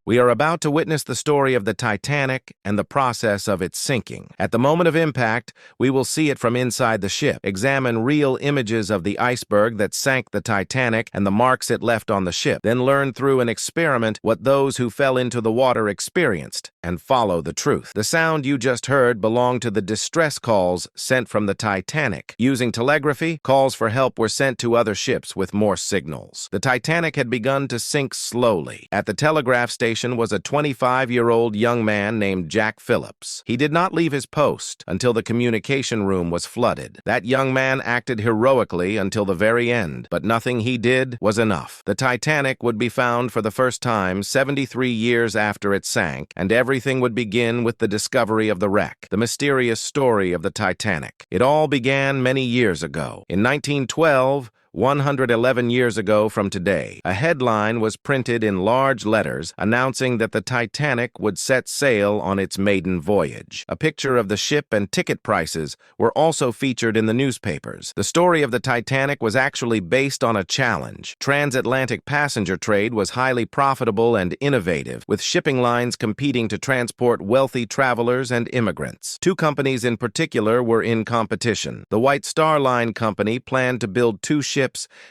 We are about to witness the story of the Titanic and the process of its sinking. At the moment of impact, we will see it from inside the ship, examine real images of the iceberg that sank the Titanic and the marks it left on the ship, then learn through an experiment what those who fell into the water experienced, and follow the truth. The sound you just heard belonged to the distress calls sent from the Titanic. Using telegraphy, calls for help were sent to other ships with Morse signals. The Titanic had begun to sink slowly. At the telegraph station was a 25-year-old young man named Jack Phillips. He did not leave his post until the communication room was flooded. That young man acted heroically until the very end, but nothing he did was enough. The Titanic would be found for the first time 73 years after it sank, and everything would begin with the discovery of the wreck, the mysterious story of the Titanic. It all began many years ago. In 1912, 111 years ago from today, a headline was printed in large letters announcing that the Titanic would set sail on its maiden voyage. A picture of the ship and ticket prices were also featured in the newspapers. The story of the Titanic was actually based on a challenge. Transatlantic passenger trade was highly profitable and innovative, with shipping lines competing to transport wealthy travelers and immigrants. Two companies in particular were in competition. The White Star Line Company planned to build two ships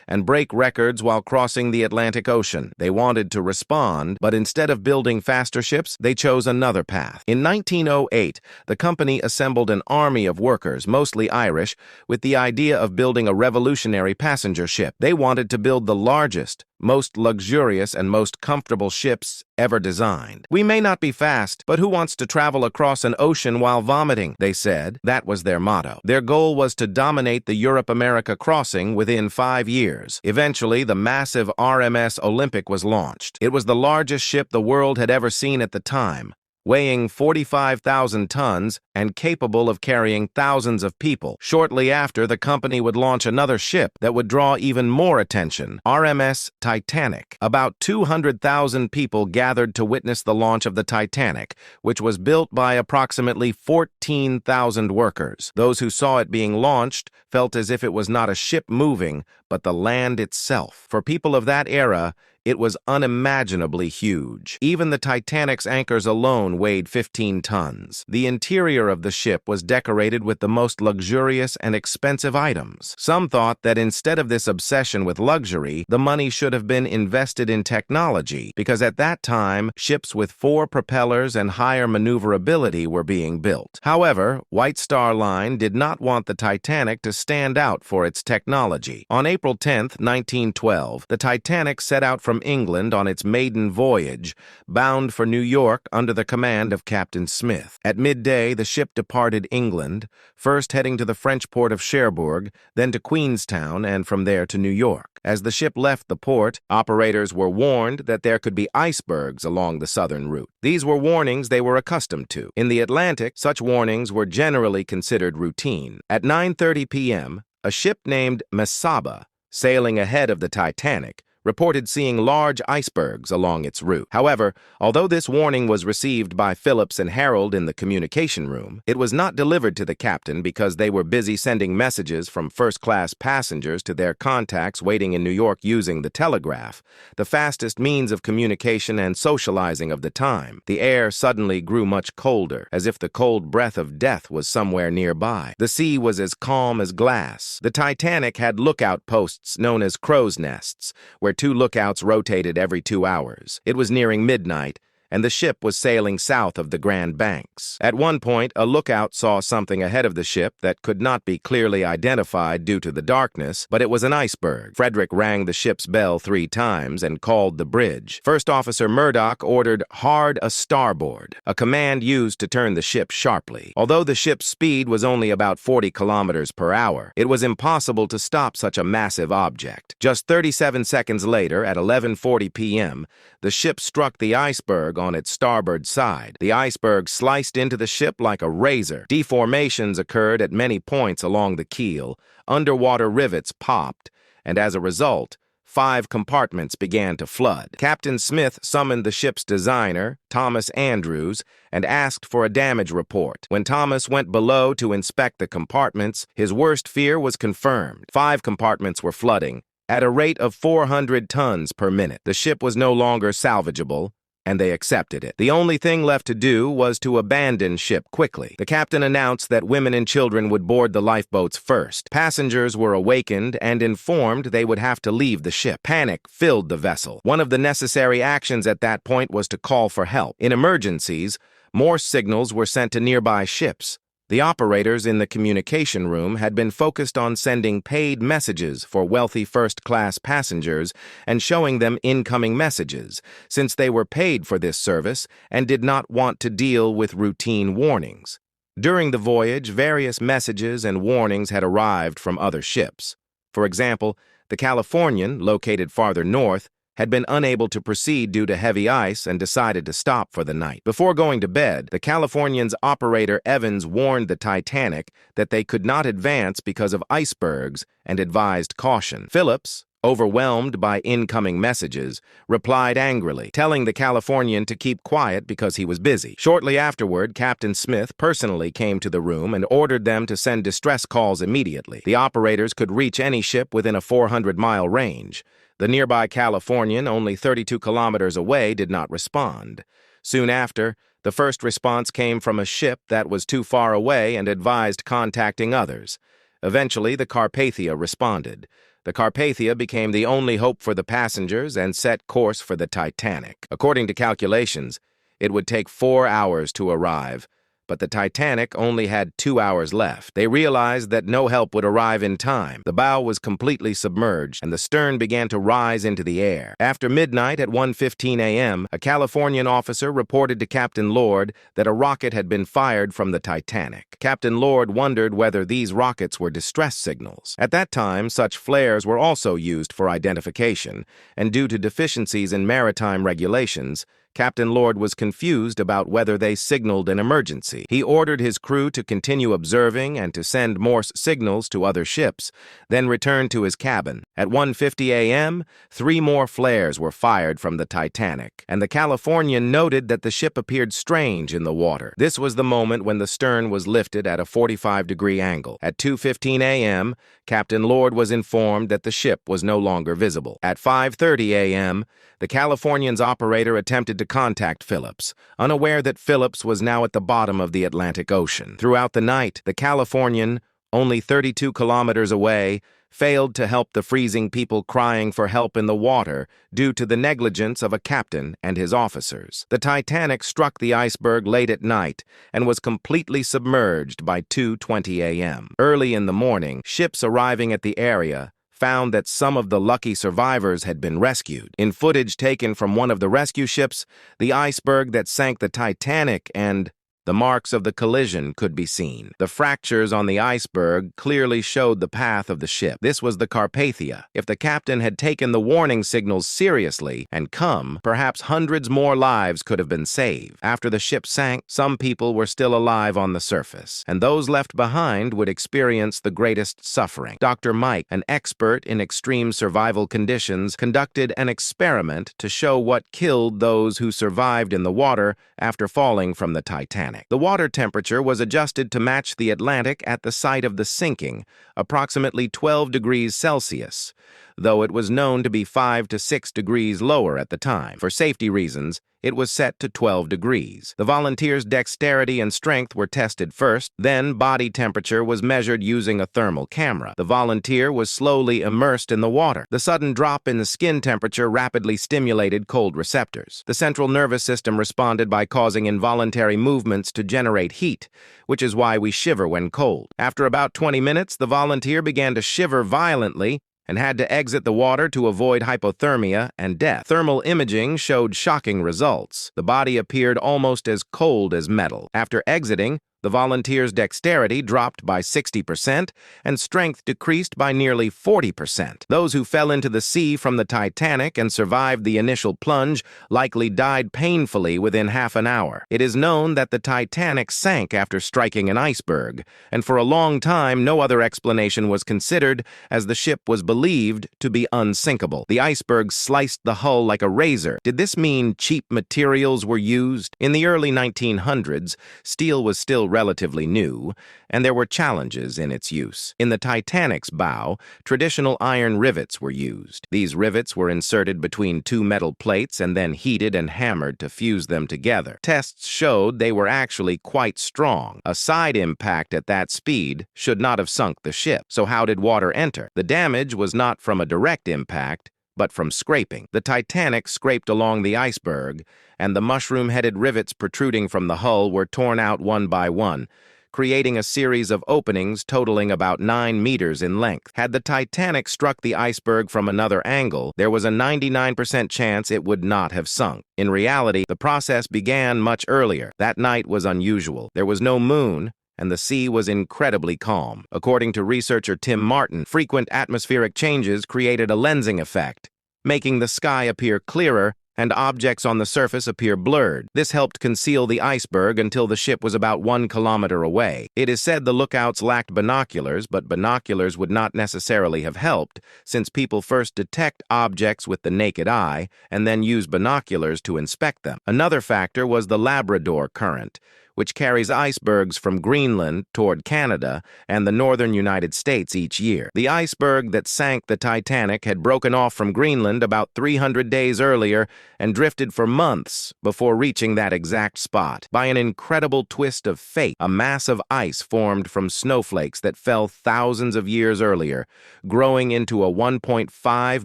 and break records while crossing the Atlantic Ocean. They wanted to respond, but instead of building faster ships, they chose another path. In 1908, the company assembled an army of workers, mostly Irish, with the idea of building a revolutionary passenger ship. They wanted to build the largest, most luxurious, and most comfortable ships ever designed. "We may not be fast, but who wants to travel across an ocean while vomiting?" they said. That was their motto. Their goal was to dominate the Europe-America crossing within 5 years. Eventually, the massive RMS Olympic was launched. It was the largest ship the world had ever seen at the time, weighing 45,000 tons and capable of carrying thousands of people. Shortly after, the company would launch another ship that would draw even more attention, RMS Titanic. About 200,000 people gathered to witness the launch of the Titanic, which was built by approximately 14,000 workers. Those who saw it being launched felt as if it was not a ship moving, but the land itself. For people of that era, it was unimaginably huge. Even the Titanic's anchors alone weighed 15 tons. The interior of the ship was decorated with the most luxurious and expensive items. Some thought that instead of this obsession with luxury, the money should have been invested in technology, because at that time, ships with 4 propellers and higher maneuverability were being built. However, White Star Line did not want the Titanic to stand out for its technology. On April 10, 1912, the Titanic set out from England on its maiden voyage, bound for New York under the command of Captain Smith. At midday, the ship departed England, first heading to the French port of Cherbourg, then to Queenstown, and from there to New York. As the ship left the port, operators were warned that there could be icebergs along the southern route. These were warnings they were accustomed to. In the Atlantic, such warnings were generally considered routine. At 9:30 p.m., a ship named Mesaba, sailing ahead of the Titanic, reported seeing large icebergs along its route. However, although this warning was received by Phillips and Harold in the communication room, it was not delivered to the captain because they were busy sending messages from first-class passengers to their contacts waiting in New York using the telegraph, the fastest means of communication and socializing of the time. The air suddenly grew much colder, as if the cold breath of death was somewhere nearby. The sea was as calm as glass. The Titanic had lookout posts known as crow's nests, where 2 lookouts rotated every 2 hours. It was nearing midnight, and the ship was sailing south of the Grand Banks. At one point, a lookout saw something ahead of the ship that could not be clearly identified due to the darkness, but it was an iceberg. Frederick rang the ship's bell 3 times and called the bridge. First Officer Murdoch ordered "hard a starboard," a command used to turn the ship sharply. Although the ship's speed was only about 40 kilometers per hour, it was impossible to stop such a massive object. Just 37 seconds later, at 11:40 p.m., the ship struck the iceberg on its starboard side. The iceberg sliced into the ship like a razor. Deformations occurred at many points along the keel, underwater rivets popped, and as a result, 5 compartments began to flood. Captain Smith summoned the ship's designer, Thomas Andrews, and asked for a damage report. When Thomas went below to inspect the compartments, his worst fear was confirmed. 5 compartments were flooding at a rate of 400 tons per minute. The ship was no longer salvageable, and they accepted it. The only thing left to do was to abandon ship quickly. The captain announced that women and children would board the lifeboats first. Passengers were awakened and informed they would have to leave the ship. Panic filled the vessel. One of the necessary actions at that point was to call for help. In emergencies, Morse signals were sent to nearby ships. The operators in the communication room had been focused on sending paid messages for wealthy first-class passengers and showing them incoming messages, since they were paid for this service and did not want to deal with routine warnings. During the voyage, various messages and warnings had arrived from other ships. For example, the Californian, located farther north, had been unable to proceed due to heavy ice and decided to stop for the night. Before going to bed, the Californian's operator Evans warned the Titanic that they could not advance because of icebergs and advised caution. Phillips, overwhelmed by incoming messages, replied angrily, telling the Californian to keep quiet because he was busy. Shortly afterward, Captain Smith personally came to the room and ordered them to send distress calls immediately. The operators could reach any ship within a 400-mile range. The nearby Californian, only 32 kilometers away, did not respond. Soon after, the first response came from a ship that was too far away and advised contacting others. Eventually, the Carpathia responded. The Carpathia became the only hope for the passengers and set course for the Titanic. According to calculations, it would take 4 hours to arrive, but the Titanic only had 2 hours left. They realized that no help would arrive in time. The bow was completely submerged, and the stern began to rise into the air. After midnight at 1:15 a.m., a Californian officer reported to Captain Lord that a rocket had been fired from the Titanic. Captain Lord wondered whether these rockets were distress signals. At that time, such flares were also used for identification, and due to deficiencies in maritime regulations, Captain Lord was confused about whether they signaled an emergency. He ordered his crew to continue observing and to send Morse signals to other ships, then returned to his cabin. At 1:50 a.m., 3 more flares were fired from the Titanic, and the Californian noted that the ship appeared strange in the water. This was the moment when the stern was lifted at a 45-degree angle. At 2:15 a.m., Captain Lord was informed that the ship was no longer visible. At 5:30 a.m., the Californian's operator attempted to contact Phillips, unaware that Phillips was now at the bottom of the Atlantic Ocean. Throughout the night, the Californian, only 32 kilometers away, failed to help the freezing people crying for help in the water due to the negligence of a captain and his officers. The Titanic struck the iceberg late at night and was completely submerged by 2:20 a.m. Early in the morning, ships arriving at the area found that some of the lucky survivors had been rescued. In footage taken from one of the rescue ships, the iceberg that sank the Titanic and the marks of the collision could be seen. The fractures on the iceberg clearly showed the path of the ship. This was the Carpathia. If the captain had taken the warning signals seriously and come, perhaps hundreds more lives could have been saved. After the ship sank, some people were still alive on the surface, and those left behind would experience the greatest suffering. Dr. Mike, an expert in extreme survival conditions, conducted an experiment to show what killed those who survived in the water after falling from the Titanic. The water temperature was adjusted to match the Atlantic at the site of the sinking, approximately 12 degrees Celsius, though it was known to be 5 to 6 degrees lower at the time. For safety reasons, it was set to 12 degrees. The volunteers' dexterity and strength were tested first, then body temperature was measured using a thermal camera. The volunteer was slowly immersed in the water. The sudden drop in the skin temperature rapidly stimulated cold receptors. The central nervous system responded by causing involuntary movements to generate heat, which is why we shiver when cold. After about 20 minutes, the volunteer began to shiver violently and had to exit the water to avoid hypothermia and death. Thermal imaging showed shocking results. The body appeared almost as cold as metal. After exiting, the volunteer's dexterity dropped by 60% and strength decreased by nearly 40%. Those who fell into the sea from the Titanic and survived the initial plunge likely died painfully within half an hour. It is known that the Titanic sank after striking an iceberg, and for a long time no other explanation was considered, as the ship was believed to be unsinkable. The iceberg sliced the hull like a razor. Did this mean cheap materials were used? In the early 1900s, steel was still still relatively new, and there were challenges in its use. In the Titanic's bow, traditional iron rivets were used. These rivets were inserted between two metal plates and then heated and hammered to fuse them together. Tests showed they were actually quite strong. A side impact at that speed should not have sunk the ship. So how did water enter? The damage was not from a direct impact, but from scraping. The Titanic scraped along the iceberg, and the mushroom-headed rivets protruding from the hull were torn out one by one, creating a series of openings totaling about 9 meters in length. Had the Titanic struck the iceberg from another angle, there was a 99% chance it would not have sunk. In reality, the process began much earlier. That night was unusual. There was no moon, and the sea was incredibly calm. According to researcher Tim Martin, frequent atmospheric changes created a lensing effect, making the sky appear clearer and objects on the surface appear blurred. This helped conceal the iceberg until the ship was about 1 kilometer away. It is said the lookouts lacked binoculars, but binoculars would not necessarily have helped, since people first detect objects with the naked eye and then use binoculars to inspect them. Another factor was the Labrador Current, which carries icebergs from Greenland toward Canada and the northern United States each year. The iceberg that sank the Titanic had broken off from Greenland about 300 days earlier and drifted for months before reaching that exact spot. By an incredible twist of fate, a mass of ice formed from snowflakes that fell thousands of years earlier, growing into a 1.5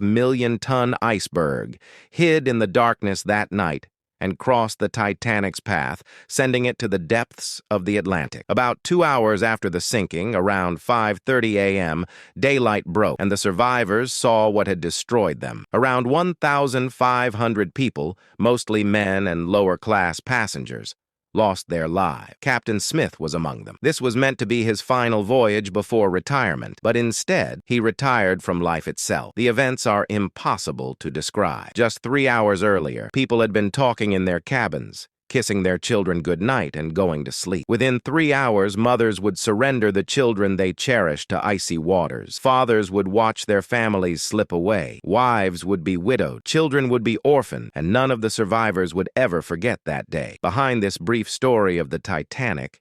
million-ton iceberg, hid in the darkness that night, and crossed the Titanic's path, sending it to the depths of the Atlantic. About 2 hours after the sinking, around 5:30 a.m., daylight broke, and the survivors saw what had destroyed them. Around 1,500 people, mostly men and lower-class passengers, lost their lives. Captain Smith was among them. This was meant to be his final voyage before retirement, but instead, he retired from life itself. The events are impossible to describe. Just 3 hours earlier, people had been talking in their cabins, kissing their children goodnight and going to sleep. Within 3 hours, mothers would surrender the children they cherished to icy waters. Fathers would watch their families slip away. Wives would be widowed. Children would be orphaned, and none of the survivors would ever forget that day. Behind this brief story of the Titanic,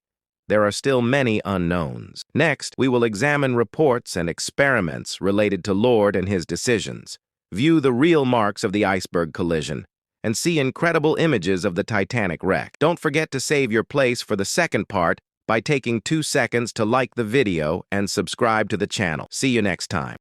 there are still many unknowns. Next, we will examine reports and experiments related to Lord and his decisions, view the real marks of the iceberg collision, and see incredible images of the Titanic wreck. Don't forget to save your place for the second part by taking 2 seconds to like the video and subscribe to the channel. See you next time.